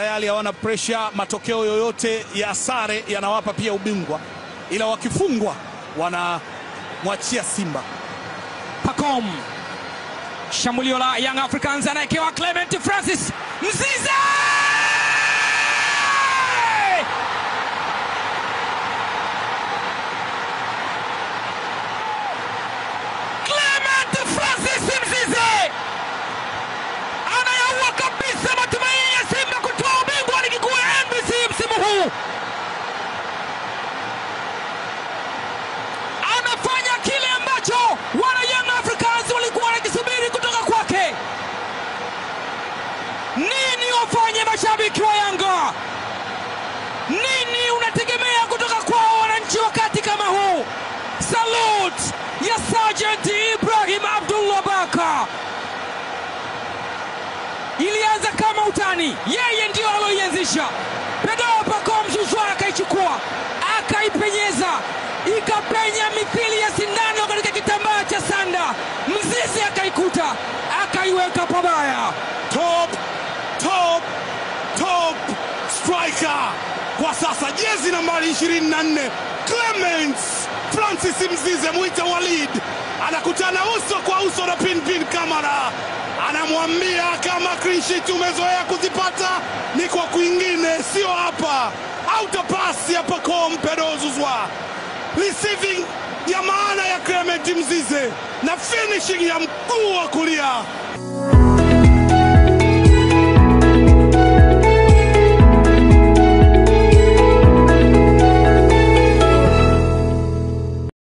tayari hawana pressure, matokeo yoyote ya sare yanawapa pia ubingwa, ila wakifungwa wanamwachia Simba. Pacome, shambulio la Young Africans, anaekewa Clement Francis Mzize. Clement Francis Mzize anayaua kabisa matumaini ya Simba kutoa ubingwa wa ligi kuu ya NBC msimu huu. Anafanya kile ambacho wana Young Africans walikuwa wanakisubiri kutoka kwake. Nini wafanye mashabiki wa Yanga? Nini unategemea kutoka kwao wananchi wakati kama huu? Salute ya Sergeant Ibrahim Abdullah Baka. Ilianza kama utani, yeye ndio aloianzisha. Pedro Pacome Zouzoua akaichukua, akaipenyeza, ikapenya mithili ya sindano katika kitambaa cha sanda. Mzize akaikuta, akaiweka pabaya. Top striker kwa sasa, jezi nambari 24 Clement Francis Mzize, muita Walid, anakutana uso kwa uso na Pin Kamara. Anamwambia kama clean sheet umezoea kuzipata ni kwa kwingine, sio hapa. Auto pass ya Pacome Pedro Zouzoua, receiving ya maana ya Clement Mzize na finishing ya mguu wa kulia.